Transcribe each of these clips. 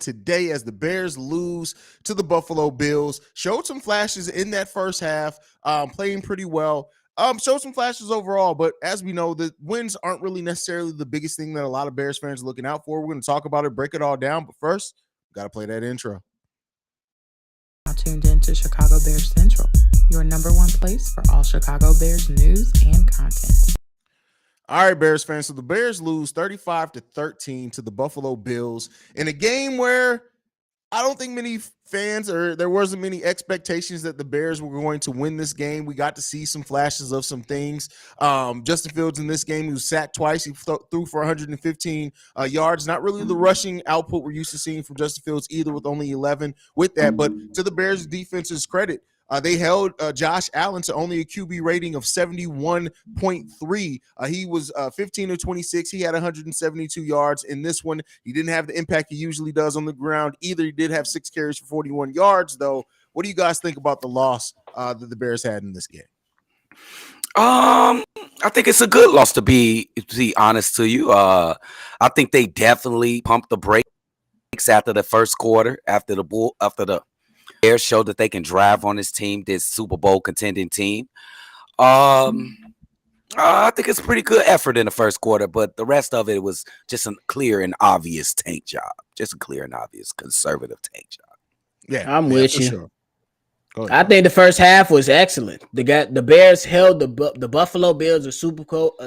today as the Bears lose to the Buffalo Bills. Showed some flashes in that first half, playing pretty well. Showed some flashes overall, but as we know, the wins aren't really necessarily the biggest thing that a lot of Bears fans are looking out for. We're going to talk about it, break it all down, but first, got to play that intro. Now tuned in to Chicago Bears Central, your number one place for all Chicago Bears news and content. All right, Bears fans. So the Bears lose 35-13 to the Buffalo Bills in a game where I don't think many fans or there wasn't many expectations that the Bears were going to win this game. We got to see some flashes of some things. Justin Fields in this game, he was sacked twice. He threw for 115 yards. Not really the rushing output we're used to seeing from Justin Fields either, with only 11 with that. But to the Bears defense's credit, they held Josh Allen to only a QB rating of 71.3. He was 15 of 26. He had 172 yards in this one. He didn't have the impact he usually does on the ground either. He did have 6 carries for 41 yards, though. What do you guys think about the loss that the Bears had in this game? I think it's a good loss, to be honest to you. I think they definitely pumped the brakes after the first quarter, after the Bears showed that they can drive on this team, this Super Bowl contending team. I think it's a pretty good effort in the first quarter, but the rest of it was just a clear and obvious tank job. Just a clear and obvious conservative tank job. Yeah, I'm with you. Sure. I think the first half was excellent. The Bears held the Buffalo Bills, a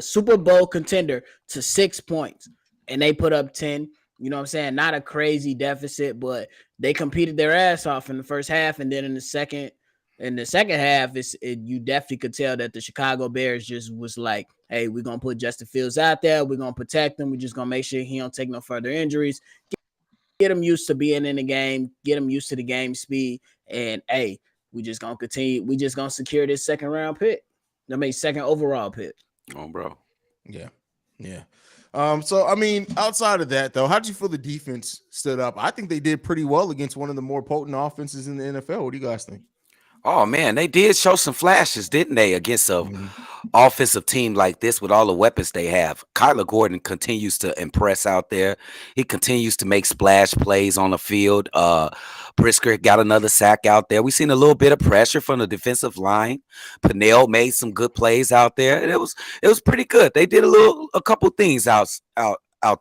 Super Bowl contender, to 6 points, and they put up 10. You know what I'm saying? Not a crazy deficit, but they competed their ass off in the first half, and then in the second half, you definitely could tell that the Chicago Bears just was like, "Hey, we're gonna put Justin Fields out there. We're gonna protect him. We're just gonna make sure he don't take no further injuries. Get him used to being in the game. Get him used to the game speed. And hey, we just gonna continue. We just gonna secure this second overall pick. Oh, bro. Yeah. So, I mean, outside of that, though, how did you feel the defense stood up? I think they did pretty well against one of the more potent offenses in the NFL. What do you guys think? Oh, man, they did show some flashes, didn't they, against an offensive team like this with all the weapons they have. Kyler Gordon continues to impress out there. He continues to make splash plays on the field. Brisker got another sack out there. We've seen a little bit of pressure from the defensive line. Pennell made some good plays out there. And it was pretty good. They did a couple things out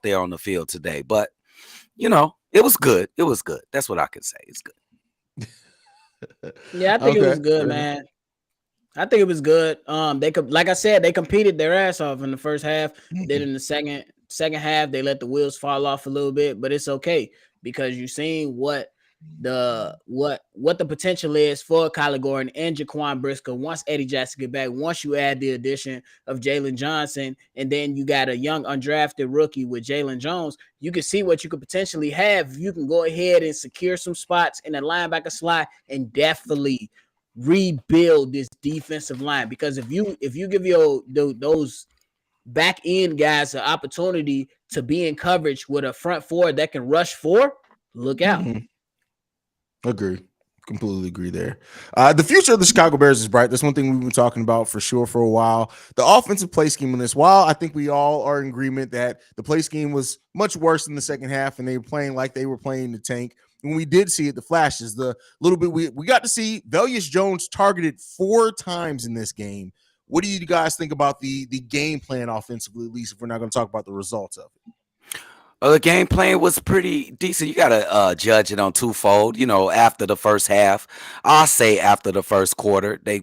there on the field today. But, you know, it was good. It was good. That's what I can say. It's good. Yeah, I think it was good, man. I think it was good. Like I said, they competed their ass off in the first half. Then in the second half, they let the wheels fall off a little bit, but it's okay because you've seen what the potential is for Kyler Gordon and Jaquan Brisker once Eddie Jackson get back. Once you add the addition of Jalen Johnson, and then you got a young undrafted rookie with Jalen Jones, you can see what you could potentially have. You can go ahead and secure some spots in the linebacker slot and definitely rebuild this defensive line. Because if you give those back end guys an opportunity to be in coverage with a front four that can rush for, look out. Agree. Completely agree there. The future of the Chicago Bears is bright. That's one thing we've been talking about for sure for a while. The offensive play scheme in this, while I think we all are in agreement that the play scheme was much worse in the second half and they were playing like they were playing the tank. When we did see it, the flashes, the little bit we got to see Velus Jones targeted 4 times in this game. What do you guys think about the game plan offensively, at least if we're not going to talk about the results of it? The game plan was pretty decent. You got to judge it on twofold. You know, after the first half, I'll say after the first quarter, they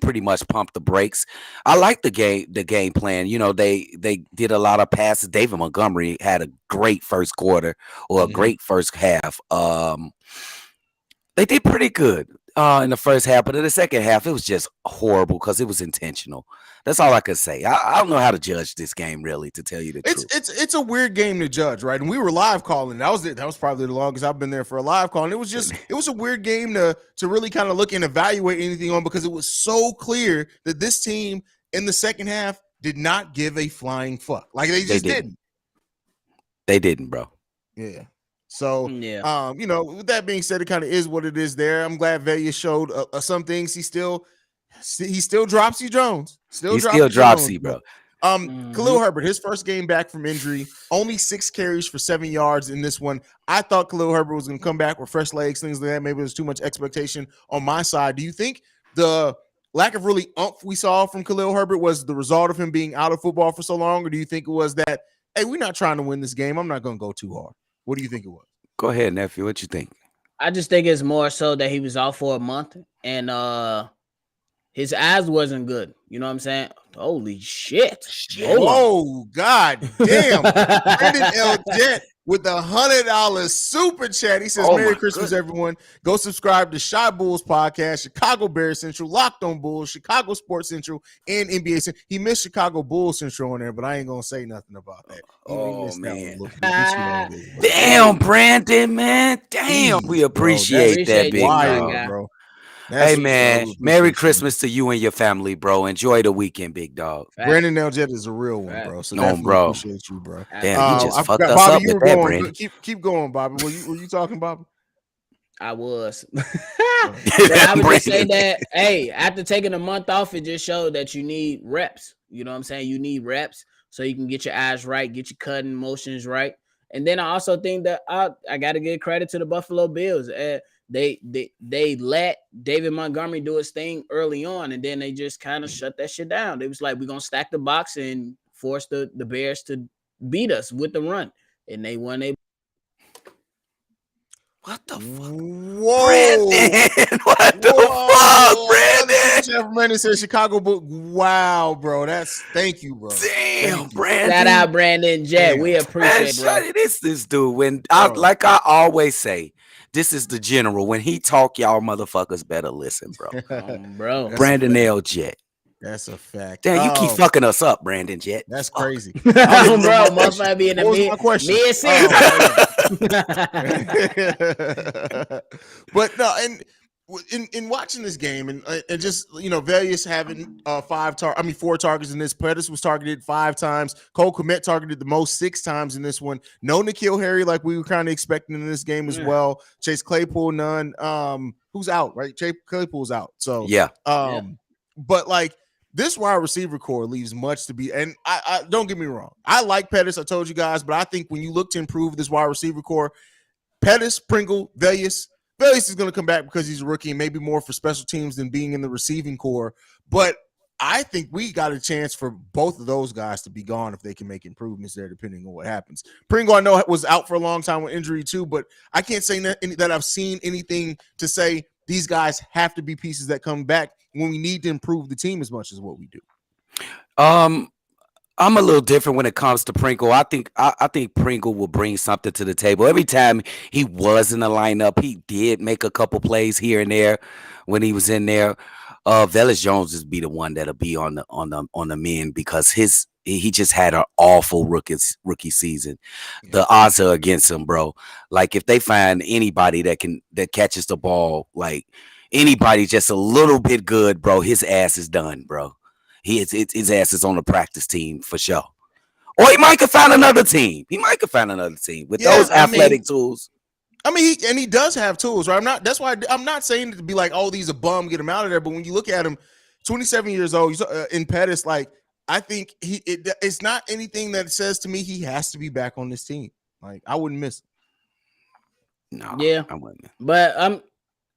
pretty much pumped the brakes. I like the game plan. You know, they did a lot of passes. David Montgomery had a great first quarter or a great first half. They did pretty good in the first half, but in the second half, it was just horrible because it was intentional. That's all I could say. I don't know how to judge this game, really, to tell you the truth. It's a weird game to judge, right? And we were live calling. That was probably the longest I've been there for a live call. And it was a weird game to really kind of look and evaluate anything on because it was so clear that this team in the second half did not give a flying fuck. Like they just didn't. They didn't, bro. Yeah. So, you know, with that being said, it kind of is what it is there. I'm glad Velus showed some things. He still Dropsy Jones. He still Dropsy, bro. Khalil Herbert, his first game back from injury, only 6 carries for 7 yards in this one. I thought Khalil Herbert was going to come back with fresh legs, things like that. Maybe there's too much expectation on my side. Do you think the lack of really oomph we saw from Khalil Herbert was the result of him being out of football for so long? Or do you think it was that, hey, we're not trying to win this game, I'm not going to go too hard? What do you think it was? Go ahead, nephew. What you think? I just think it's more so that he was out for a month and his eyes wasn't good. You know what I'm saying? Holy shit. Oh, God damn. Brandon L. Jet with the $100 super chat. He says, Merry Christmas, everyone. Go subscribe to Shy Bulls Podcast, Chicago Bears Central, Locked on Bulls, Chicago Sports Central, and NBA Central. He missed Chicago Bulls Central on there, but I ain't going to say nothing about that. Man. That damn, Brandon, man. Damn, we appreciate that, big dog. Bro. Hey, man, Merry Christmas to you and your family, bro. Enjoy the weekend, big dog. Brandon Eljet is a real one, bro. So definitely bro. appreciate you, bro. Damn, you just fucked us Bobby, up with that, Brandon. Keep going, Bobby. Were you talking, Bobby? I was. But I would just say that, hey, after taking a month off, it just showed that you need reps. You know what I'm saying? You need reps so you can get your eyes right, get your cutting motions right. And then I also think that I got to give credit to the Buffalo Bills. They let David Montgomery do his thing early on, and then they just kind of shut that shit down. They was like, we're going to stack the box and force the Bears to beat us with the run. And they won. What the fuck? Whoa. Brandon, what the fuck, Brandon? Jeff Brandon said Chicago book. Wow, bro. Thank you, bro. Damn, Brandon. Shout out Brandon Jet. We appreciate it, bro. This dude. When like I always say, this is the general. When he talk, y'all motherfuckers better listen, bro. Bro. Brandon L. Jet. That's a fact. Damn, you keep fucking us up, Brandon Jet. That's crazy. Bro, motherfucker be in the mid-season. But no, and in watching this game and just Vegas having 4 targets in this. Pettis was targeted 5 times. Cole Kmet targeted the most 6 times in this one. No N'Keal Harry like we were kind of expecting in this game as well. Chase Claypool none. Who's out, right? Chase Claypool's out. So yeah. But like this wide receiver core leaves much to be. And I don't get me wrong. I like Pettis. I told you guys, but I think when you look to improve this wide receiver core, Pettis, Pringle, Vegas is going to come back because he's a rookie and maybe more for special teams than being in the receiving core. But I think we got a chance for both of those guys to be gone if they can make improvements there, depending on what happens. Pringle, I know, was out for a long time with injury too, but I can't say that I've seen anything to say these guys have to be pieces that come back when we need to improve the team as much as what we do. I'm a little different when it comes to Pringle. I think Pringle will bring something to the table. Every time he was in the lineup, he did make a couple plays here and there when he was in there. Velus Jones is be the one that'll be on the men because he just had an awful rookie season. Yeah. The odds are against him, bro. Like if they find anybody that catches the ball, like anybody just a little bit good, bro, his ass is done, bro. His ass is on the practice team for sure. Or he might have found another team. With those athletic tools. I mean, he does have tools, right? That's why I'm not saying it to be like, oh, he's a bum, get him out of there. But when you look at him, 27 years old, in Pettis, like I think it's not anything that says to me he has to be back on this team. Like I wouldn't miss him. No, yeah, I wouldn't. But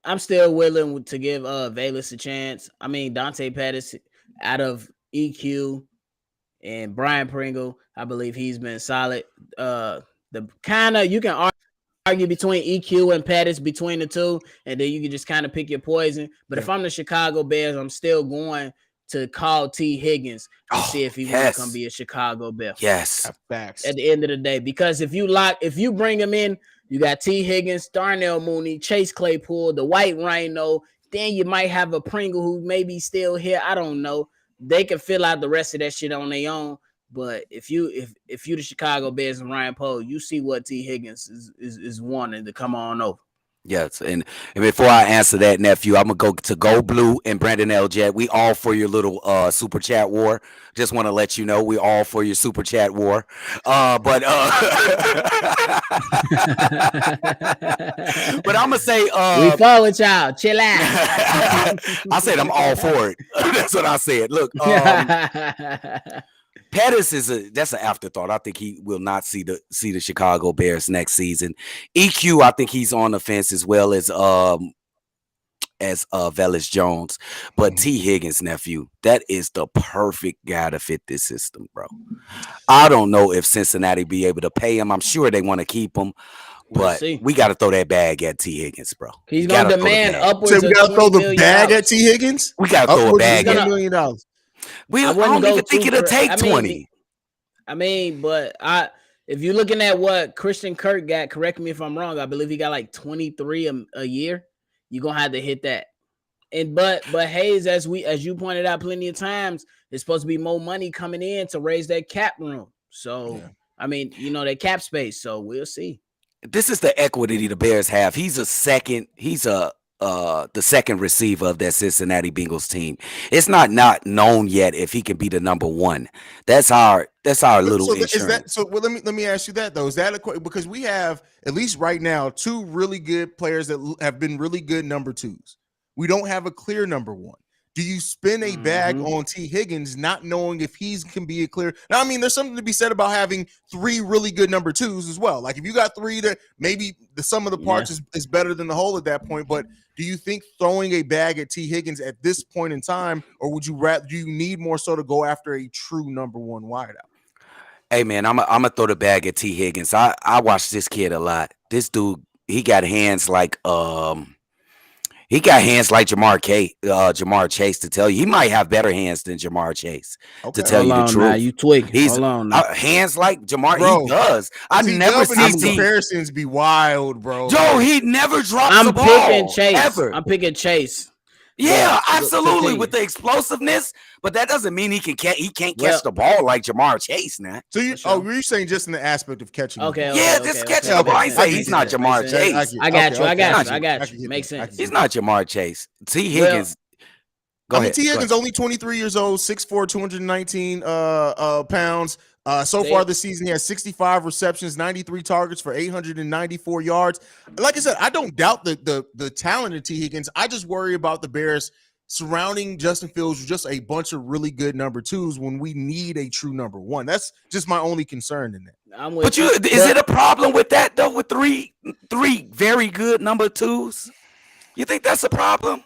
I'm still willing to give Velus a chance. I mean, Dante Pettis out of EQ and Brian Pringle, I believe he's been solid. The kind of you can argue between EQ and Pettis between the two, and then you can just kind of pick your poison. But if I'm the Chicago Bears, I'm still going to call T. Higgins and see if he wants to come be a Chicago Bear. Yes, facts. At the end of the day, because if you bring him in, you got T. Higgins, Darnell Mooney, Chase Claypool, the White Rhino. Then you might have a Pringle who may be still here. I don't know. They can fill out the rest of that shit on their own. But if you the Chicago Bears and Ryan Poe, you see what T. Higgins is wanting to come on over. Yes, and before I answer that, nephew, I'm gonna go to Go Blue and Brandon L. Jet. We all for your little super chat war. Just want to let you know we all for your super chat war. But I'm gonna say we fall with y'all. Chill out. I said I'm all for it. That's what I said. Look, Pettis that's an afterthought. I think he will not see the Chicago Bears next season. EQ, I think he's on the fence as well as Velus Jones. But T. Higgins, nephew, that is the perfect guy to fit this system, bro. I don't know if Cincinnati be able to pay him. I'm sure they want to keep him. But we got to throw that bag at T. Higgins, bro. He's going to demand upwards so we got to throw the bag at T. Higgins? We got to throw a bag at $1 million. I don't even think it'll take 20. I mean, but if you're looking at what Christian Kirk got, correct me if I'm wrong, I believe he got like 23 a year. You're gonna have to hit that. And but Haize, as you pointed out plenty of times, there's supposed to be more money coming in to raise that cap room. So I mean, that cap space. So we'll see. This is the equity the Bears have. He's the second receiver of that Cincinnati Bengals team. It's not known yet if he can be the number one. That's our little insurance. Well, let me ask you that though. Is that because we have at least right now 2 really good players that have been really good number 2s. We don't have a clear number 1. Do you spend a bag on T. Higgins, not knowing if he can be a clear? Now, I mean, there's something to be said about having 3 really good number 2s as well. Like if you got 3 that maybe the sum of the parts is better than the whole at that point. But do you think throwing a bag at T. Higgins at this point in time, or do you need more so to go after a true number 1 wideout? Hey man, I'm gonna throw the bag at T. Higgins. I watched this kid a lot. This dude, he got hands like Jamar Chase, to tell you. He might have better hands than Jamar Chase, to tell you the truth. Now, you tweaking. He's hands like Jamar. Bro, he does. I never seen these comparisons be wild, bro. Joe, he never drops the ball. I'm picking Chase. Ever. I'm picking Chase. Yeah, absolutely, with the explosiveness, but that doesn't mean he can't catch the ball like Jamar Chase now. So you're saying just in the aspect of catching? Just catching the ball. I say he's not Jamar Chase. I got you. Makes sense. He's not Jamar Chase. T. Higgins. T. Higgins only 23 years old, 6'4", 219 pounds. So far this season, he has 65 receptions, 93 targets for 894 yards. Like I said, I don't doubt the talent of T. Higgins. I just worry about the Bears surrounding Justin Fields with just a bunch of really good number 2s when we need a true number 1. That's just my only concern in that. Is it a problem with that though? With three very good number 2s, you think that's a problem?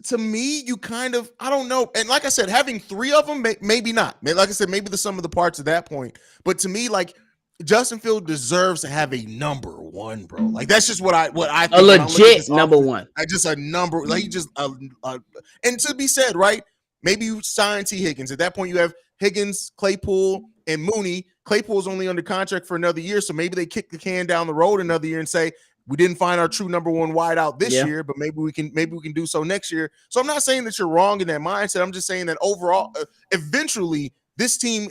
To me, you kind of, I don't know. And like I said, having 3 of them, maybe not. Like I said, maybe the sum of the parts at that point. But to me, like Justin Fields deserves to have a number 1, bro. Like that's just what I think. A legit number 1. Like just a number. Like just and to be said, right? Maybe you sign T. Higgins. At that point, you have Higgins, Claypool, and Mooney. Claypool's only under contract for another year, so maybe they kick the can down the road another year and say, we didn't find our true number 1 wideout this year, but maybe we can do so next year. So I'm not saying that you're wrong in that mindset. I'm just saying that overall, eventually, this team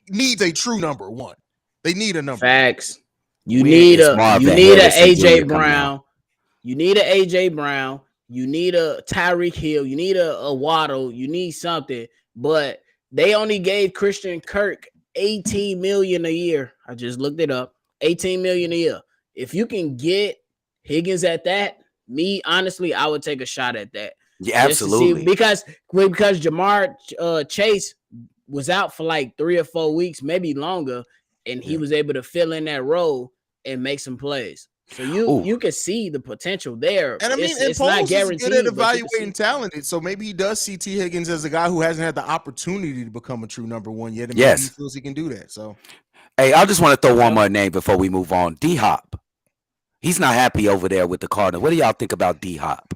needs a true number 1. They need a number. Facts. You need a AJ Brown. You need a AJ Brown. You need a Tyreek Hill. You need a Waddle. You need something. But they only gave Christian Kirk $18 million a year. I just looked it up. $18 million a year. If you can get Higgins at that, honestly, I would take a shot at that. Yeah, absolutely. Because Jamar Chase was out for like 3 or 4 weeks, maybe longer, and he was able to fill in that role and make some plays. So you can see the potential there. And I mean, it's not guaranteed. Is good at evaluating talented, so maybe he does see T. Higgins as a guy who hasn't had the opportunity to become a true number 1 yet. And maybe he feels he can do that. So, hey, I just want to throw one more name before we move on. D-Hop. He's not happy over there with the Cardinals. What do y'all think about D-Hop?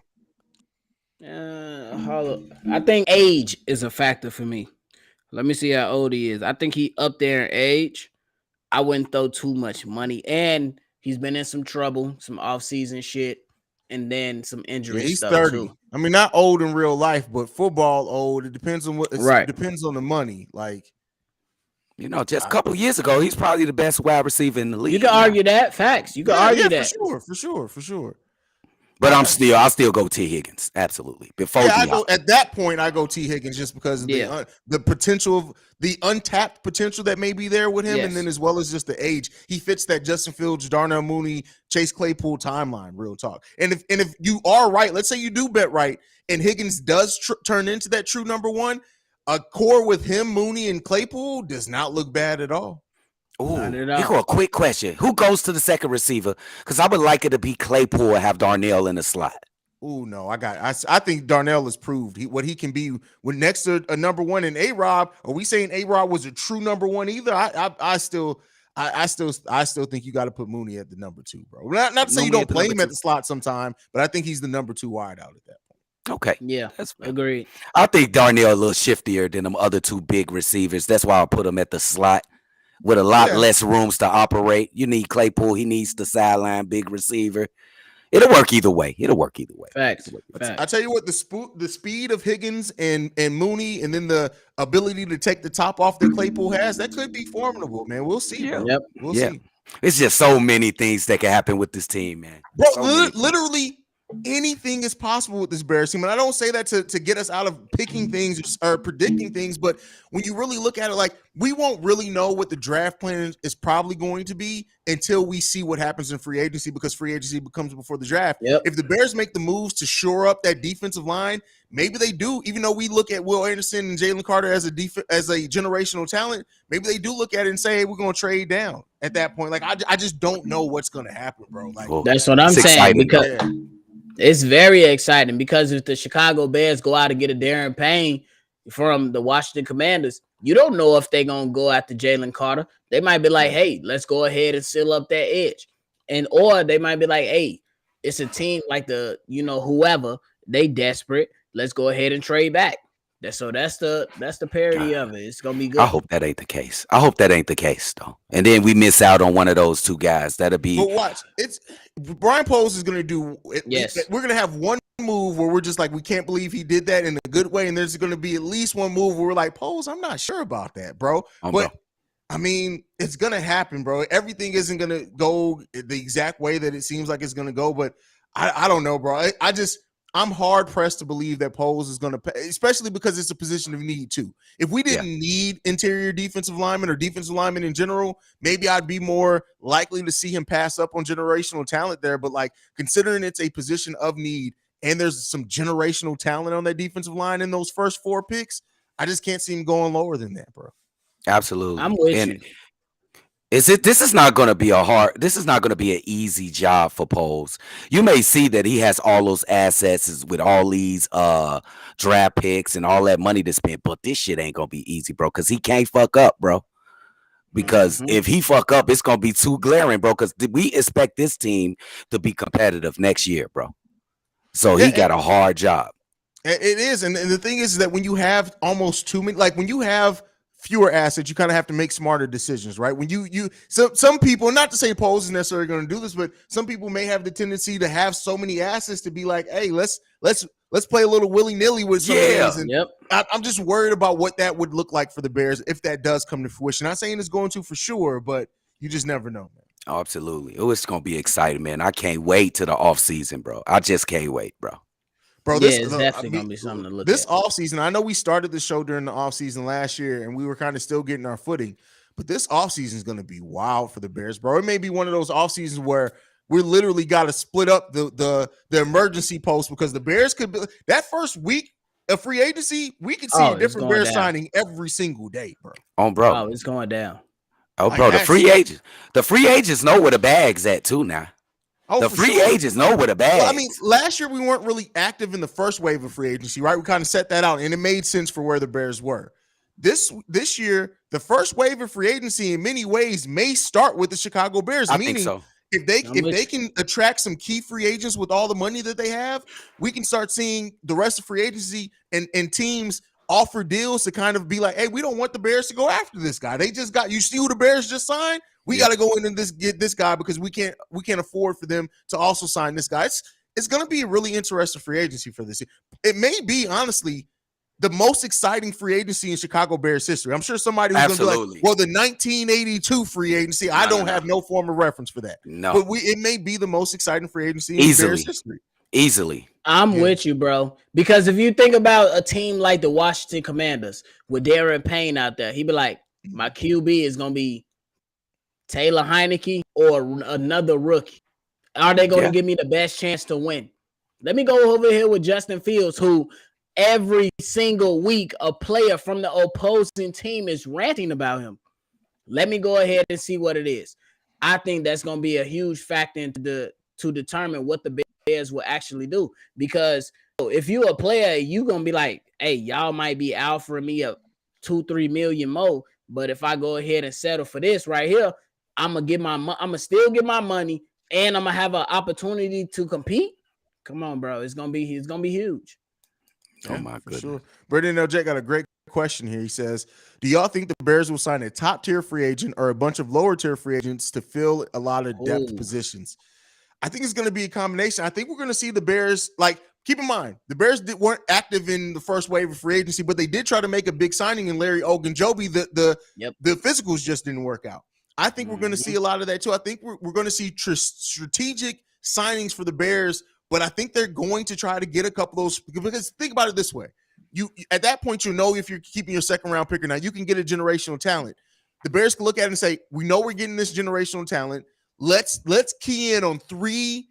I think age is a factor for me. Let me see how old he is. I think he up there in age. I wouldn't throw too much money. And he's been in some trouble, some off-season shit, and then some injuries. He's 30. Too. I mean, not old in real life, but football old. It depends on it depends on the money. Like, just a couple of years ago, he's probably the best wide receiver in the league. You can argue that. Facts. You can argue that. For sure. But I'll still go T. Higgins. Absolutely. Before at that point, I go T. Higgins just because of the potential of the untapped potential that may be there with him, and then as well as just the age. He fits that Justin Fields, Darnell Mooney, Chase Claypool timeline, real talk. And if you are right, let's say you do bet right, and Higgins does turn into that true number 1, a core with him, Mooney, and Claypool does not look bad at all. Ooh, Not at here all. go a quick question. Who goes to the second receiver? Because I would like it to be Claypool and have Darnell in the slot. Ooh, no, I think Darnell has proved what he can be when next to a number one. And A-Rob, are we saying A-Rob was a true number one either? I still think you got to put Mooney at the number two, bro. Not to say you Mooney don't at the play number him at two. the slot sometime, but I think he's the number two wide out at that point. Okay. Yeah, That's fair. agreed. I think Darnell a little shiftier than them other two big receivers. That's why I put him at the slot with a lot Yeah. less rooms to operate. You need Claypool. He needs the sideline big receiver. It'll work either way. Facts. I tell you what, the speed of Higgins and Mooney, and then the ability to take the top off that Claypool has, that could be formidable, man. We'll see, bro. Yep. We'll Yeah. see. It's just so many things that can happen with this team, man. Bro, So many things. literally anything is possible with this Bears team. And I don't say that to get us out of picking things or predicting things, but when you really look at it, like, we won't really know what the draft plan is probably going to be until we see what happens in free agency, because free agency becomes before the draft. Yep. If the Bears make the moves to shore up that defensive line, maybe they do. Even though we look at Will Anderson and Jalen Carter as a generational talent, maybe they do look at it and say, hey, we're going to trade down at that point. Like, I just don't know what's going to happen, bro. Like, Well, That's what I'm it's saying, exciting, because yeah. it's very exciting, because if the Chicago Bears go out and get a Darren Payne from the Washington Commanders, you don't know if they're going to go after Jalen Carter. They might be like, hey, let's go ahead and seal up that edge. Or they might be like, hey, it's a team like whoever, they desperate. Let's go ahead and trade back. That's the parody of it. It's gonna be good. I hope that ain't the case. I hope that ain't the case, though. And then we miss out on one of those two guys. That'll be. But watch, it's Brian Poles is going to do. Yes. We're going to have one move where we're just like, we can't believe he did that in a good way, and there's going to be at least one move where we're like, Poles, I'm not sure about that, bro. Oh, but bro. I mean, it's going to happen, bro. Everything isn't going to go the exact way that it seems like it's going to go, but I don't know, bro. I'm hard pressed to believe that Poles is going to pay, especially because it's a position of need too. If we didn't need interior defensive linemen or defensive linemen in general, maybe I'd be more likely to see him pass up on generational talent there. But like, considering it's a position of need and there's some generational talent on that defensive line in those first 4 picks, I just can't see him going lower than that, bro. Absolutely. I'm with you. This is not going to be an easy job for Poles. You may see that he has all those assets with all these draft picks and all that money to spend, but this shit ain't going to be easy, bro, because he can't fuck up, bro. Because if he fuck up, it's going to be too glaring, bro, because we expect this team to be competitive next year, bro. So he got a hard job. It is. And the thing is that when you have almost too many, like when you have fewer assets, you kind of have to make smarter decisions, right? When some people, not to say Poles is necessarily going to do this, but some people may have the tendency to have so many assets to be like, hey, let's play a little willy-nilly with some of these. And I'm just worried about what that would look like for the Bears if that does come to fruition. Not saying it's going to for sure, but you just never know, man. Oh, absolutely. Oh, it's going to be exciting, man. I can't wait to the offseason, bro. I just can't wait, bro. Bro, it's definitely gonna be something to look this at. offseason. I know we started the show during the offseason last year, and we were kind of still getting our footing. But this offseason is going to be wild for the Bears, bro. It may be one of those off seasons where we literally got to split up the emergency post, because the Bears could be that first week of free agency. We could see a different Bears signing every single day, bro. Bro, it's going down. Oh, bro, Like, the free agents know where the bag's at too now. The free agents know where the bag. Well, I mean, last year we weren't really active in the first wave of free agency, right? We kind of set that out, and it made sense for where the Bears were. This year, the first wave of free agency in many ways may start with the Chicago Bears. I meaning, think so. if they can attract some key free agents with all the money that they have, we can start seeing the rest of free agency and teams offer deals to kind of be like, hey, we don't want the Bears to go after this guy. They just got, you see who the Bears just signed? We got to go in and get this guy because we can't afford for them to also sign this guy. It's going to be a really interesting free agency for this year. It may be, honestly, the most exciting free agency in Chicago Bears history. I'm sure somebody who's going to be like, well, the 1982 free agency, I don't have no form of reference for that. No. But it may be the most exciting free agency in Bears history. Easily. I'm with you, bro. Because if you think about a team like the Washington Commanders with Darren Payne out there, he'd be like, my QB is going to be Taylor Heineke or another rookie. Are they going to give me the best chance to win? Let me go over here with Justin Fields, who every single week a player from the opposing team is ranting about him. Let me go ahead and see what it is. I think that's going to be a huge factor to determine what the Bears will actually do. Because if you a player, you going to be like, hey, y'all might be offering me a 2-3 million more, but if I go ahead and settle for this right here, I'm gonna still get my money, and I'm gonna have an opportunity to compete. Come on, bro, it's gonna be huge. Oh my goodness. Sure. Brendan LJ got a great question here. He says, do y'all think the Bears will sign a top tier free agent or a bunch of lower tier free agents to fill a lot of depth positions? I think it's going to be a combination. I think we're going to see the Bears, like, keep in mind, the Bears weren't active in the first wave of free agency, but they did try to make a big signing in Larry Ogunjobi. The physicals just didn't work out. I think we're going to see a lot of that too. I think we're going to see strategic signings for the Bears, but I think they're going to try to get a couple of those, because think about it this way. You at that point, you know, if you're keeping your second round pick or not, you can get a generational talent. The Bears can look at it and say, we know we're getting this generational talent. Let's key in on 3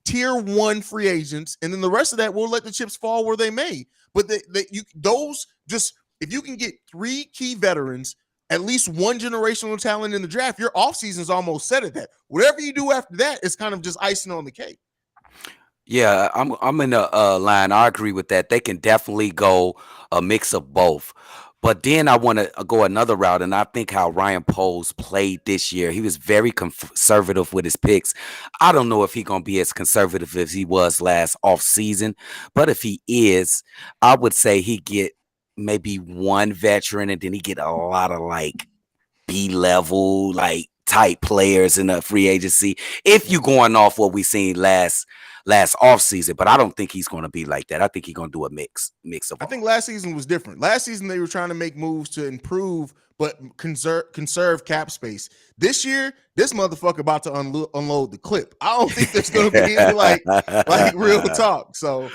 tier 1 free agents, and then the rest of that we'll let the chips fall where they may. But if you can get 3 key veterans, at least 1 generational talent in the draft, your offseason is almost set at that. Whatever you do after that is kind of just icing on the cake. Yeah, I'm in the line. I agree with that. They can definitely go a mix of both. But then I want to go another route, and I think how Ryan Poles played this year. He was very conservative with his picks. I don't know if he's going to be as conservative as he was last offseason, but if he is, I would say he get maybe 1 veteran, and then he get a lot of like B-level, like type players in the free agency. If you're going off what we seen last offseason, but I don't think he's going to be like that. I think he's going to do a mix of all. I think last season was different. Last season they were trying to make moves to improve but conserve cap space. This year, this motherfucker about to unload the clip. I don't think there's going to be any like real talk. So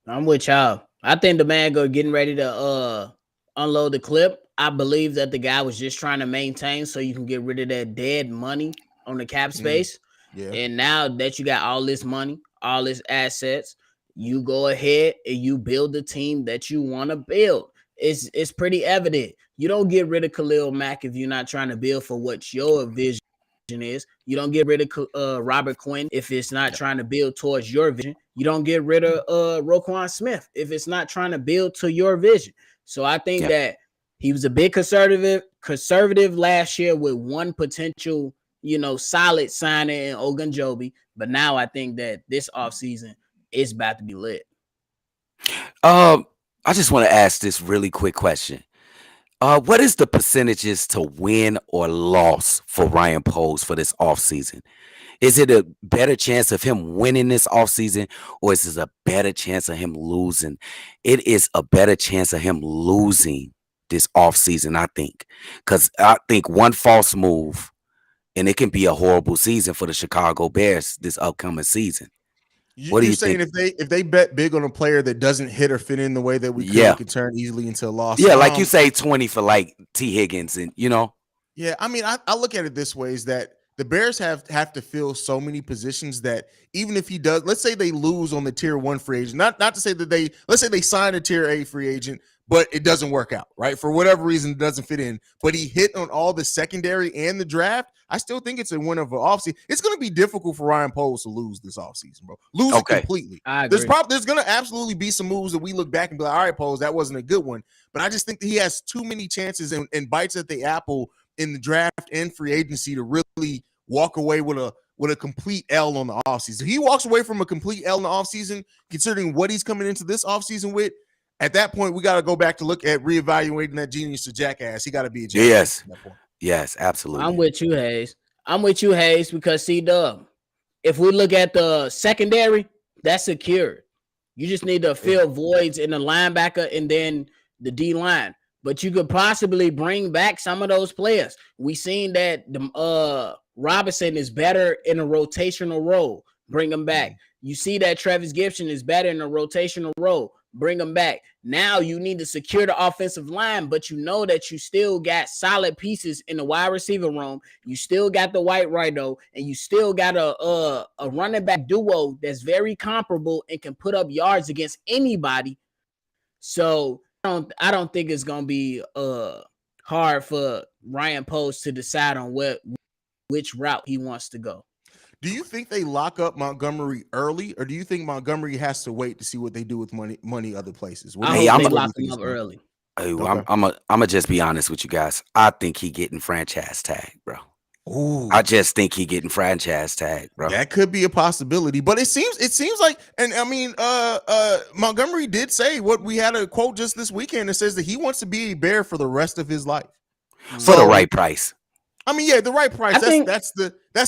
I'm with y'all. I think the man getting ready to unload the clip. I believe that the guy was just trying to maintain so you can get rid of that dead money on the cap space. Yeah. And now that you got all this money, all this assets, you go ahead and you build the team that you want to build. It's pretty evident. You don't get rid of Khalil Mack if you're not trying to build for what your vision is. You don't get rid of Robert Quinn if it's not trying to build towards your vision. You don't get rid of Roquan Smith if it's not trying to build to your vision. So I think that he was a bit conservative last year with 1 potential, solid signing in Ogunjobi. But now I think that this offseason is about to be lit. I just want to ask this really quick question. What is the percentages to win or loss for Ryan Poles for this offseason? Is it a better chance of him winning this offseason, or is it a better chance of him losing? It is a better chance of him losing this offseason, I think. Because I think 1 false move, and it can be a horrible season for the Chicago Bears this upcoming season. What do you think? If they bet big on a player that doesn't hit or fit in the way that we could turn easily into a loss? Yeah, like you say, 20 for like T. Higgins, and Yeah, I mean, I look at it this way: is that the Bears have to fill so many positions that even if he does, let's say they lose on the tier 1 free agent, not to say that let's say they sign a tier A free agent, but it doesn't work out, right? For whatever reason, it doesn't fit in, but he hit on all the secondary and the draft. I still think it's a win of an offseason. It's going to be difficult for Ryan Poles to lose this offseason, bro. Lose it completely. There's going to absolutely be some moves that we look back and be like, all right, Poles, that wasn't a good one. But I just think that he has too many chances and bites at the apple in the draft and free agency to really walk away with a complete L on the offseason. If he walks away from a complete L in the offseason, considering what he's coming into this offseason with, at that point, we got to go back to look at reevaluating that genius to jackass. He got to be a jackass. Yes. At that point. Yes, absolutely. I'm with you, Haize. Because CDubb, if we look at the secondary, that's secured. You just need to fill voids in the linebacker and then the D line. But you could possibly bring back some of those players. We seen that Robinson is better in a rotational role. Bring him back. You see that Travis Gibson is better in a rotational role. Bring him back. Now you need to secure the offensive line, but you know that you still got solid pieces in the wide receiver room. You still got the White Rhino, and you still got a running back duo that's very comparable and can put up yards against anybody. So I don't think it's gonna be hard for Ryan Post to decide on which route he wants to go. Do you think they lock up Montgomery early, or do you think Montgomery has to wait to see what they do with money other places? I hope they lock him up early. Hey, I'm gonna just be honest with you guys. I think he getting franchise tag, bro. Ooh. I just think he getting franchise tag, bro. That could be a possibility, but it seems like, and I mean, Montgomery did say what we had a quote just this weekend that says that he wants to be a Bear for the rest of his life for the right price. I mean, yeah, the right price. That's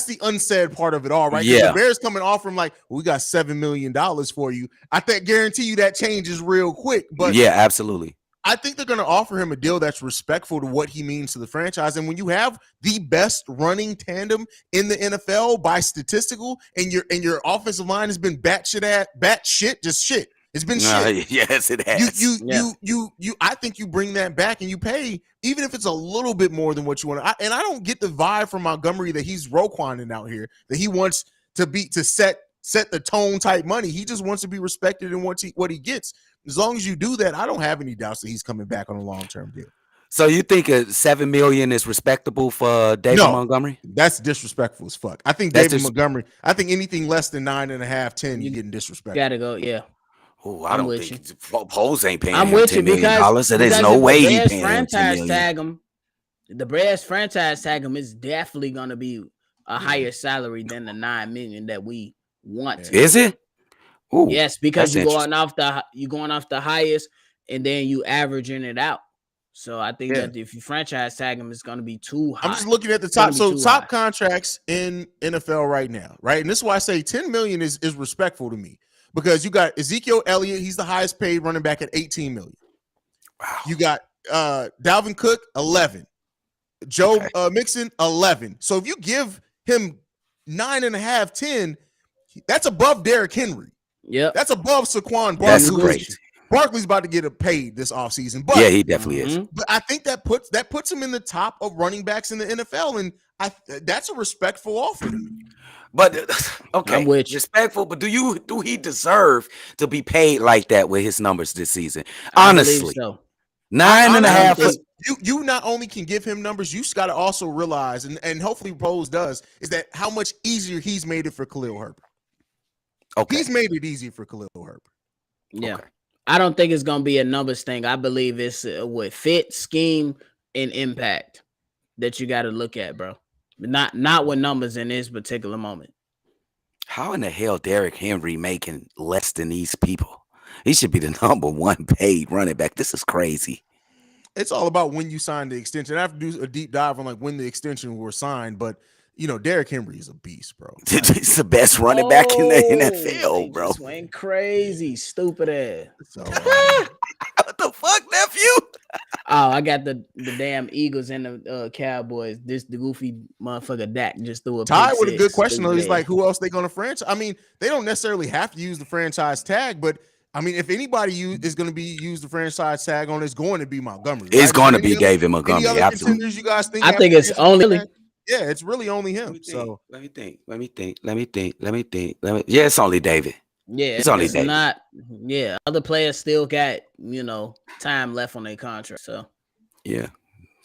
the unsaid part of it all, right? Yeah, the Bears coming off from like, we got $7 million for you. I guarantee you that changes real quick. But yeah, absolutely. I think they're going to offer him a deal that's respectful to what he means to the franchise. And when you have the best running tandem in the NFL by statistical, and your offensive line has been just shit. It's been shit. Yes, it has. You. I think you bring that back and you pay, even if it's a little bit more than what you want. And I don't get the vibe from Montgomery that he's Roquaning out here, that he wants to set the tone type money. He just wants to be respected in what he gets. As long as you do that, I don't have any doubts that he's coming back on a long-term deal. So you think $7 million is respectable for David Montgomery? That's disrespectful as fuck. I think David Montgomery. I think anything less than 9.5, 10, you're getting disrespectful. Gotta go, yeah. Oh, I don't think Pose ain't paying. I'm with you because there's no way he paying franchise tag him. The Bears franchise tag him is definitely gonna be a higher salary than the $9 million that we want. Is it? Ooh, yes, because you're going off the highest, and then you averaging it out. So I think that if you franchise tag him, it's going to be too high. I'm just looking at the top. So top contracts in NFL right now, right? And this is why I say $10 million is respectful to me, because you got Ezekiel Elliott. He's the highest paid running back at $18 million. Wow. You got Dalvin Cook, 11. Joe Mixon, 11. So if you give him 9.5, 10, that's above Derrick Henry. Yeah, that's above Saquon Barkley. That's great. Barkley's about to get paid this offseason. But yeah, he definitely is. But I think that puts him in the top of running backs in the NFL, and that's a respectful offer to me. But okay, I'm with you. Respectful. But do he deserve to be paid like that with his numbers this season? Honestly, so. 9.5. You not only can give him numbers, you just got to also realize, and hopefully Pose does, is that how much easier he's made it for Khalil Herbert. Okay, he's made it easy for Khalil Herbert. Yeah. Okay. I don't think it's going to be a numbers thing. I believe it's with fit, scheme, and impact that you got to look at, bro. Not with numbers in this particular moment. How in the hell Derrick Henry making less than these people? He should be the number one paid running back. This is crazy. It's all about when you signed the extension. I have to do a deep dive on like when the extension were signed, but you know, Derrick Henry is a beast, bro. He's the best running back in the NFL, bro. Just went crazy, stupid ass. So, what the fuck, nephew? Oh, I got the damn Eagles and the Cowboys. The goofy motherfucker Dak just threw a Ty with a good question though. He's ass. like, who else they going to franchise? I mean, they don't necessarily have to use the franchise tag, but I mean, if anybody is going to be used the franchise tag on, it's going to be Montgomery. It's right? going to be David Montgomery. Absolutely. You guys think? I think it's only. Yeah, it's really only him. So let me think. Yeah, it's only David. Yeah, it's only David. Not. Yeah, other players still got time left on their contract. So yeah,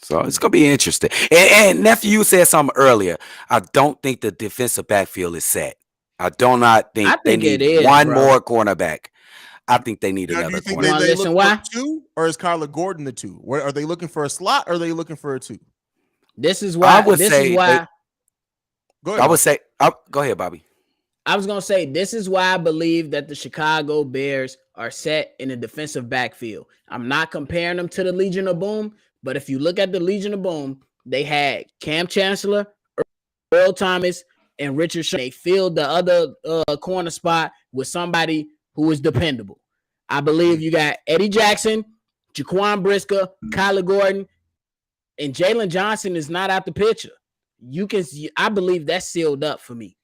so it's gonna be interesting. And nephew, you said something earlier. I don't think the defensive backfield is set. I do not think they need one more cornerback. I think they need another cornerback. They look for two, or is Kyler Gordon the two? Where are they looking for a slot, or are they looking for a two? This is why. Go ahead. I would say. Go ahead, Bobby. I was gonna say this is why I believe that the Chicago Bears are set in the defensive backfield. I'm not comparing them to the Legion of Boom, but if you look at the Legion of Boom, they had Cam Chancellor, Earl Thomas, and Richard Sherman. They filled the other corner spot with somebody who is dependable. I believe you got Eddie Jackson, Jaquan Brisker, Kyler Gordon, and Jalen Johnson is not out the picture. I believe that's sealed up for me.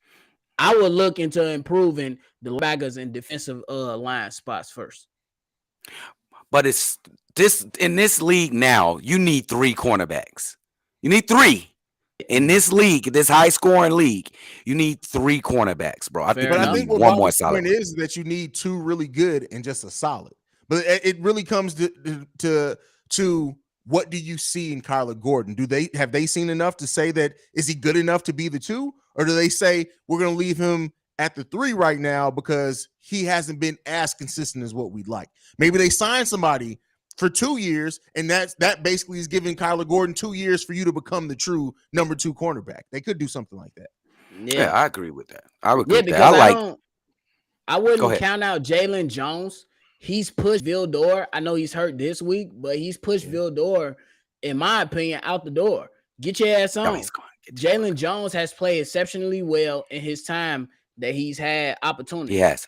I would look into improving the backers and defensive line spots first. But it's this in this league now, you need 3 cornerbacks. You need 3. In this league, this high scoring league, you need 3 cornerbacks, bro. I think one more solid point is that you need 2 really good and just a solid. But it really comes to what do you see in Kyler Gordon? Have they seen enough to say that is he good enough to be the 2, or do they say we're going to leave him at the 3 right now because he hasn't been as consistent as what we'd like? Maybe they sign somebody for 2 years, and that basically is giving Kyler Gordon 2 years for you to become the true number 2 cornerback. They could do something like that. Yeah, I agree with that. I would agree with that. I wouldn't count out Jalen Jones. He's pushed Vildor. I know he's hurt this week, but he's pushed Vildor, in my opinion, out the door. Get your ass on. Jalen Jones has played exceptionally well in his time that he's had opportunity. He has.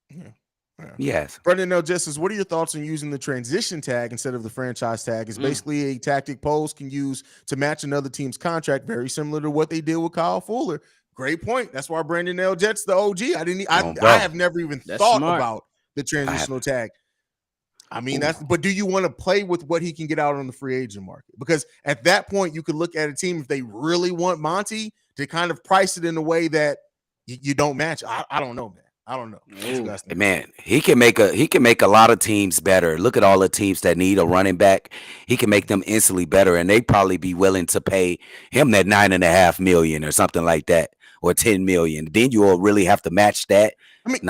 Yeah. Yes. Brendan L. Justice, what are your thoughts on using the transition tag instead of the franchise tag? It's basically a tactic Poles can use to match another team's contract, very similar to what they did with Kyle Fuller. Great point. That's why Brandon L. Jet's the OG. I have never even thought about the transitional tag. I mean, but do you want to play with what he can get out on the free agent market? Because at that point, you could look at a team, if they really want Monty, to kind of price it in a way that you don't match. I don't know, man. I don't know. Man, he can make a lot of teams better. Look at all the teams that need a running back. He can make them instantly better, and they'd probably be willing to pay him that $9.5 million or something like that, or $10 million. Then you will really have to match that. I mean,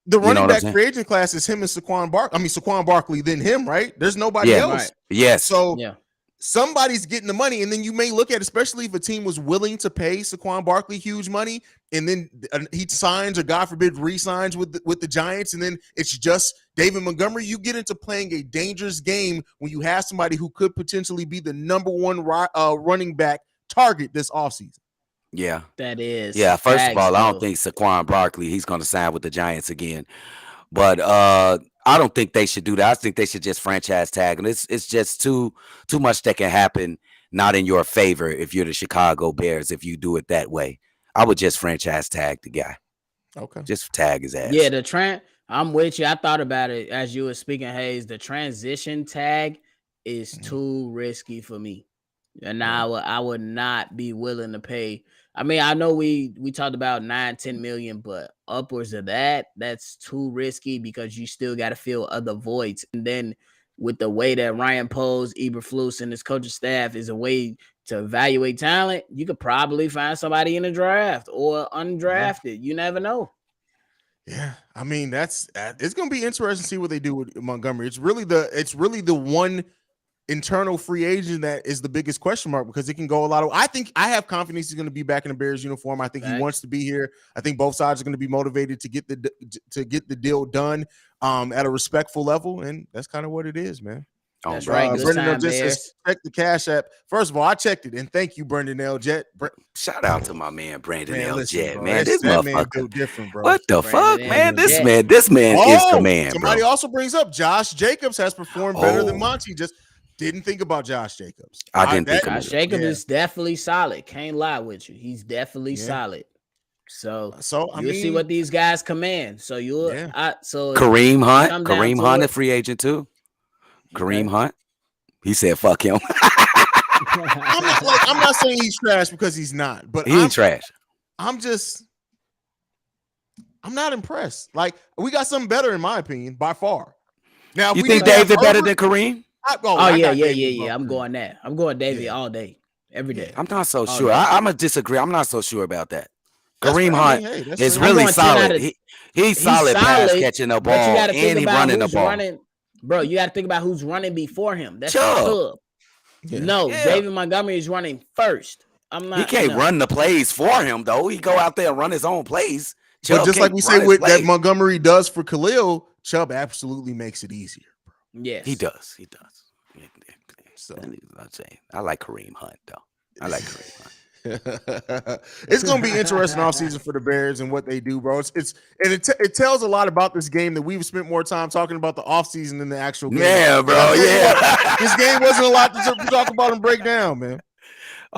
the running back free agent class is him and Saquon Barkley, then him, right? There's nobody else. Right. Yes. So somebody's getting the money, and then you may look at, especially if a team was willing to pay Saquon Barkley huge money, and then he signs or God forbid re-signs with the Giants, and then it's just David Montgomery. You get into playing a dangerous game when you have somebody who could potentially be the number 1 running back target this offseason. Yeah, that is. Yeah, first of all, I don't think Saquon Barkley, he's going to sign with the Giants again. But I don't think they should do that. I think they should just franchise tag him. It's just too much that can happen not in your favor if you're the Chicago Bears if you do it that way. I would just franchise tag the guy. Okay. Just tag his ass. Yeah, I'm with you. I thought about it as you were speaking, Haize. The transition tag is too risky for me. And I would not be willing to pay. I mean, I know we talked about 9-10 million, but upwards of that's too risky because you still got to fill other voids. And then with the way that Ryan Poles, Eberflus, and his coaching staff is a way to evaluate talent, you could probably find somebody in the draft or undrafted. You never know. Yeah, I mean it's going to be interesting to see what they do with Montgomery. It's really the one internal free agent that is the biggest question mark because it can go a lot of. I think I have confidence he's going to be back in the Bears uniform. I think he wants to be here. I think both sides are going to be motivated to get the deal done at a respectful level, and that's kind of what it is, man. That's right. Brendan just check the Cash App. First of all, I checked it, and thank you, Brendan L. Jet. Shout out to my man Brandon L. Jet, bro, man. This motherfucker man different, bro. What the fuck, man? This man is the man. Somebody also brings up Josh Jacobs has performed better than Monty. Just didn't think about Josh Jacobs. I didn't think Josh Jacobs is definitely solid. Can't lie with you. He's definitely solid. So you'll see what these guys command. So Kareem Hunt, a free agent too. Kareem Hunt. He said, "Fuck him." I'm not saying he's trash because he's not, but he ain't trash. I'm not impressed. Like we got something better in my opinion by far. Now, you think David better than Kareem? Yeah. I'm going that. I'm going David all day, every day. I'm not so sure. I'm gonna disagree. I'm not so sure about that. Kareem Hunt is really solid. He's solid pass catching the ball and he running the ball. Bro, you got to think about who's running before him. That's Chubb. David Montgomery is running first. He can't run the plays for him though. He go out there and run his own plays. Chubb but just like we say with that Montgomery does for Khalil, Chubb absolutely makes it easier. Bro. Yes, he does. So I like Kareem Hunt though. I like Kareem Hunt. It's going to be interesting offseason for the Bears and what they do, bro. It tells a lot about this game that we've spent more time talking about the offseason than the actual game. Yeah, bro. Yeah. This game wasn't a lot to talk about and break down, man.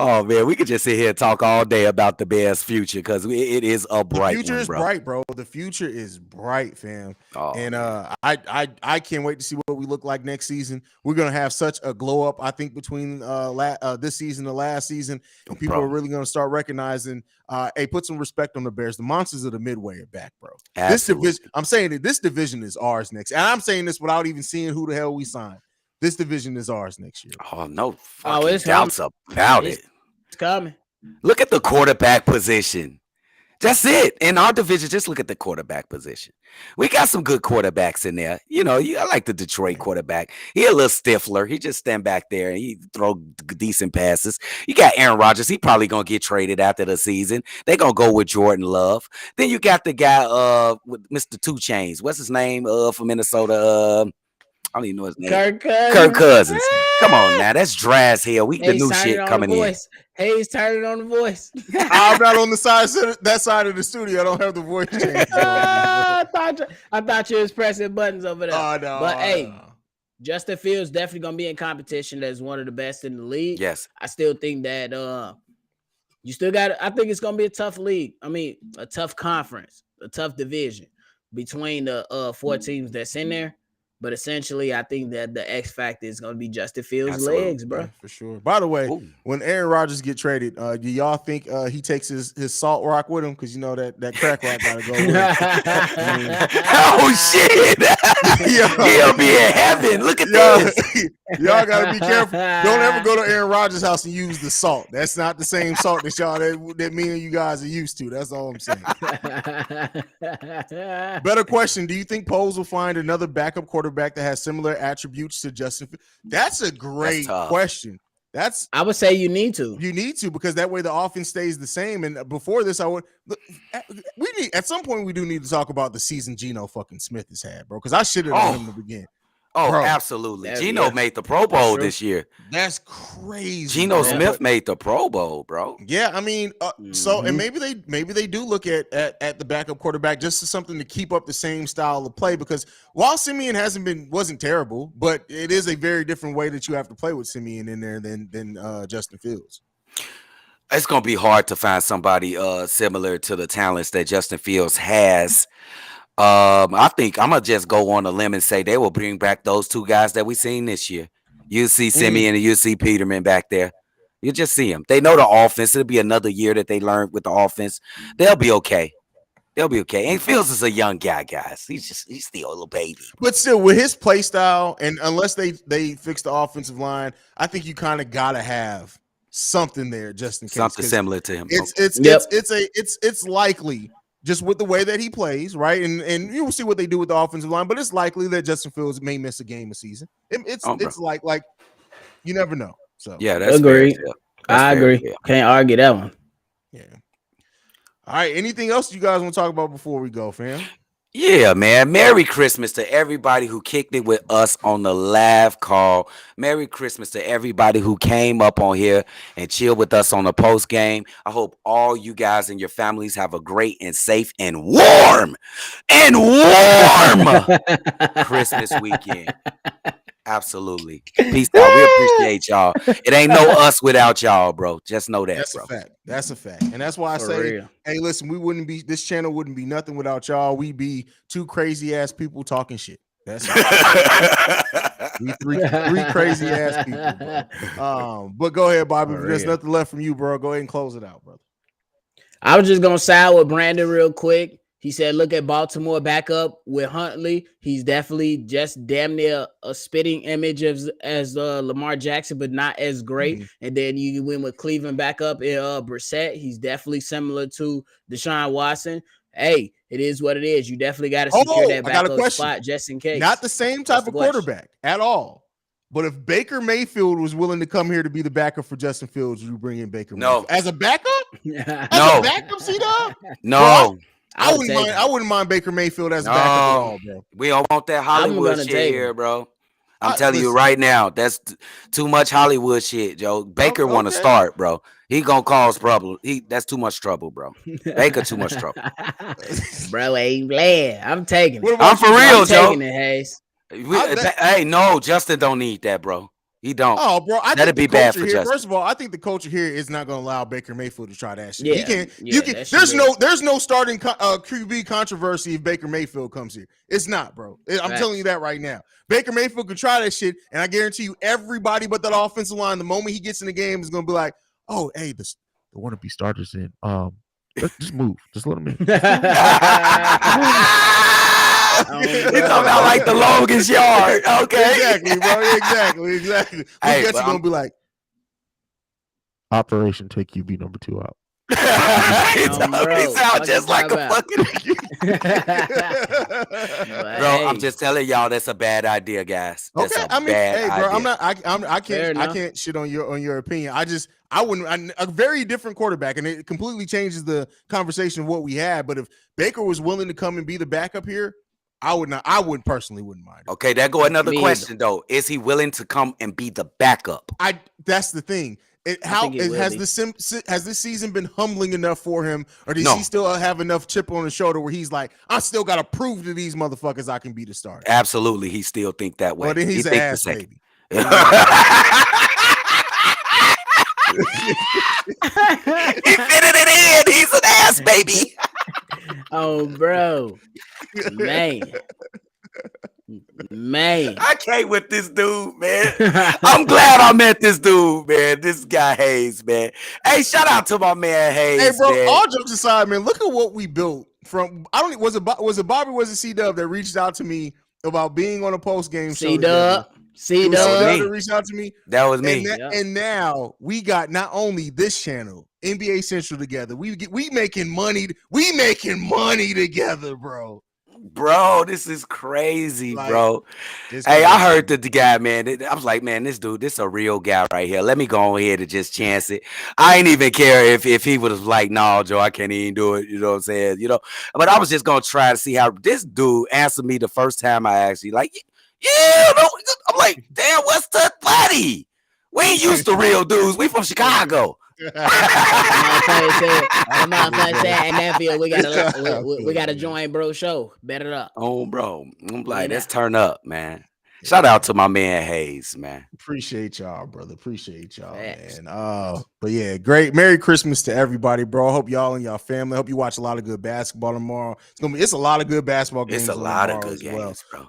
Oh man, we could just sit here and talk all day about the Bears' future because it is a The bright future one, is bro. bright, bro. The future is bright, fam. Oh, And man. I can't wait to see what we look like next season. We're gonna have such a glow up, I think, between this season and last season, and people Bro. are really gonna start recognizing. Hey, put some respect on the Bears. The monsters of the Midway are back, bro. This Absolutely. division, I'm saying that this division is ours next, and I'm saying this without even seeing who the hell we signed. This division is ours next year. Oh, no fucking it's doubts about It's- it. It's coming. Look at the quarterback position. That's it. In our division, just look at the quarterback position. We got some good quarterbacks in there. You know, I like the Detroit quarterback. He a little stiffler. He just stand back there and he throw decent passes. You got Aaron Rodgers. He probably gonna get traded after the season. They gonna go with Jordan Love. Then you got the guy with Mr. Two Chains. What's his name? From Minnesota. I don't even know his name. Kirk Cousins. Come on now, that's dry as hell. We the new shit coming in. Haize turned it on the voice. I'm not on the that side of the studio. I don't have the voice change. I thought you was pressing buttons over there. Oh, no, but hey, Justin Fields definitely gonna be in competition as one of the best in the league. Yes, I still think that you still got. I think it's gonna be a tough league. I mean, a tough conference, a tough division between the 4 teams that's in there. But essentially, I think that the X factor is going to be Justin Fields' legs, bro. Yeah, for sure. By the way, ooh, when Aaron Rodgers get traded, do y'all think he takes his salt rock with him? Because you know that crack rock got to go with him. Oh shit! He'll be in heaven. Look at this. Y'all got to be careful. Don't ever go to Aaron Rodgers' house and use the salt. That's not the same salt that y'all that me and you guys are used to. That's all I'm saying. Better question: do you think Poles will find another backup quarterback that has similar attributes to Justin Fields? That's a great question. I would say you need to because that way the offense stays the same. And before this, at some point we do need to talk about the season Geno fucking Smith has had, bro. Because I shitted on him to begin. Oh, bro, absolutely. Geno made the Pro Bowl this year. That's crazy. Geno Smith made the Pro Bowl, bro. Yeah, I mean, so and maybe they do look at the backup quarterback just as something to keep up the same style of play, because while Simeon wasn't terrible, but it is a very different way that you have to play with Simeon in there than Justin Fields. It's gonna be hard to find somebody similar to the talents that Justin Fields has. I think I'm gonna just go on a limb and say they will bring back those 2 guys that we seen this year. You see Simeon and you see Peterman back there. You just see them. They know the offense. It'll be another year that they learn with the offense. They'll be okay. And Fields is a young guy, guys. He's still a little baby. But still, with his play style, and unless they fix the offensive line, I think you kind of gotta have something there just in case. Something similar to him. It's likely, just with the way that he plays, right? And you will see what they do with the offensive line, but it's likely that Justin Fields may miss a game a season. It's like you never know. So yeah, that's agreed. I agree. Fair. Can't argue that one. Yeah. All right. Anything else you guys want to talk about before we go, fam? Yeah, man. Merry Christmas to everybody who kicked it with us on the live call. Merry Christmas to everybody who came up on here and chilled with us on the post game. I hope all you guys and your families have a great and safe and warm Christmas weekend. Absolutely. Peace out. We appreciate y'all. It ain't no us without y'all, bro. Just know that. That's bro. a fact. That's a fact. And that's why I say, hey, listen, this channel wouldn't be nothing without y'all. We'd be 2 crazy ass people talking shit. That's we three crazy ass people, bro. But go ahead, Bobby. If there's nothing left from you, bro, go ahead and close it out, brother. I was just gonna side with Brandon real quick. He said, look at Baltimore back up with Huntley. He's definitely just damn near a spitting image as Lamar Jackson, but not as great. Mm-hmm. And then you win with Cleveland back up in Brissett. He's definitely similar to Deshaun Watson. Hey, it is what it is. You definitely got to secure that backup spot just in case. Not the same type of quarterback at all. But if Baker Mayfield was willing to come here to be the backup for Justin Fields, would you bring in Baker Mayfield? As a backup? As a backup, CDubb? No. Bro, I wouldn't mind Baker Mayfield as a backup at all, bro. We don't want that Hollywood shit here, bro. I'm telling you right now, that's too much Hollywood shit, Joe. Baker want to start, bro. He gonna cause trouble. That's too much trouble, bro. Baker too much trouble. Bro, ain't glad. I'm taking it. I'm for real, Joe. Taking it, Haize. Hey, no, Justin don't need that, bro. He don't. Oh, bro, I That'd think the be bad culture for here. Justin. First of all, I think the culture here is not going to allow Baker Mayfield to try that shit. Yeah, He can't. yeah, You can. that shit There's no starting QB controversy if Baker Mayfield comes here. It's not, bro. I'm telling you that right now. Baker Mayfield could try that shit, and I guarantee you, everybody but that offensive line, the moment he gets in the game, is going to be like, "Oh, hey, the wannabe starters in. Just move. Just let them in." He talking about like the longest yard. Okay. Exactly, bro. Exactly. Hey, He's gonna be like, Operation take QB number 2 out. He sound just like a fucking bro. I'm just telling y'all that's a bad idea, guys. That's a bad bro, idea. I can't shit on your opinion. I wouldn't. A very different quarterback, and it completely changes the conversation of what we had. But if Baker was willing to come and be the backup here, I would personally wouldn't mind it. Okay, there go another question though. Is he willing to come and be the backup? That's the thing. Has this season been humbling enough for him, or does he still have enough chip on his shoulder where he's like, I still got to prove to these motherfuckers I can be the starter? Absolutely, he still think that way. Well, then he's an ass baby. He fitted it in. He's an ass baby. Oh, bro, man, I can't with this dude, man. I'm glad I met this dude, man. This guy Haize, man. Hey, shout out to my man Haize. Hey, bro. Man. All jokes aside, man. Look at what we built from. Was it Bobby? Was it CDubb that reached out to me about being on a post game show? CDubb that reached out to me. That was me. And now we got not only this channel, NBA Central together. We making money. We making money together, bro. Bro, this is crazy, bro. Hey, I heard the guy, man. I was like, man, this dude, this is a real guy right here. Let me go ahead and just chance it. I ain't even care if he was like, no, Joe, I can't even do it. You know what I'm saying? You know, but I was just gonna try to see how this dude answered me the first time I actually like, yeah, no. I'm like, damn, what's the buddy? We ain't used to real dudes. We from Chicago. I'm not trying to say in that field we gotta join bro show. Bet up. Oh, bro. I'm like, let's turn up, man. Shout out to my man Haize, man. Appreciate y'all, brother. Appreciate y'all, man. But yeah, great. Merry Christmas to everybody, bro. I hope y'all and y'all family. I hope you watch a lot of good basketball tomorrow. It's a lot of good basketball games. It's a lot of good games, bro.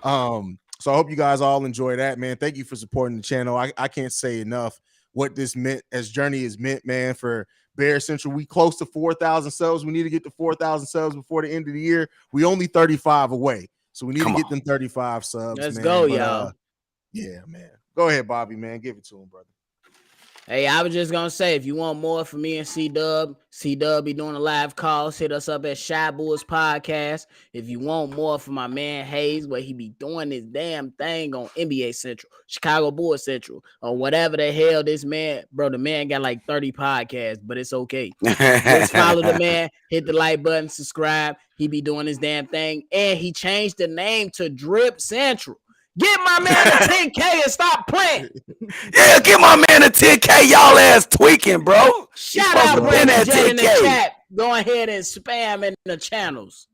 So I hope you guys all enjoy that, man. Thank you for supporting the channel. I can't say enough what this meant, as Journey has meant, man, for Bear Central. We close to 4,000 subs. We need to get to 4,000 subs before the end of the year. We only 35 away, so we need to get them 35 subs. Let's go, y'all. Yeah, man. Go ahead, Bobby, man. Give it to him, brother. Hey, I was just gonna say, if you want more from me and CDubb be doing a live calls. Hit us up at Shy Bulls Podcast. If you want more from my man Haize, where he be doing this damn thing on NBA Central, Chicago Bulls Central, or whatever the hell this man, bro, the man got like 30 podcasts, but it's okay. Just follow the man, hit the like button, subscribe. He be doing his damn thing, and he changed the name to Drip Central. Get my man a 10K and stop playing. Yeah, get my man a 10K. Y'all ass tweaking, bro. Shout out Brandon J in the chat. Go ahead and spam in the channels.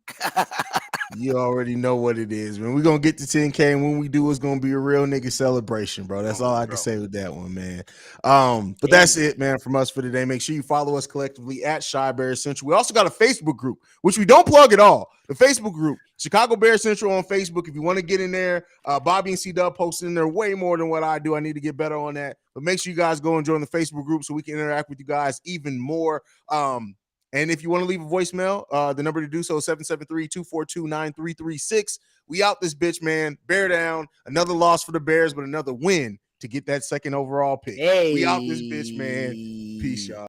You already know what it is, man. We're going to get to 10K, and when we do, it's going to be a real nigga celebration, bro. That's all I can say with that one, man. But that's it, man, from us for today. Make sure you follow us collectively at Shy Bears Central. We also got a Facebook group, which we don't plug at all. The Facebook group, Chicago Bears Central on Facebook. If you want to get in there, Bobby and CDubb posting in there way more than what I do. I need to get better on that. But make sure you guys go and join the Facebook group so we can interact with you guys even more. And if you want to leave a voicemail, the number to do so is 773-242-9336. We out this bitch, man. Bear down. Another loss for the Bears, but another win to get that second overall pick. We out this bitch, man. Peace, y'all.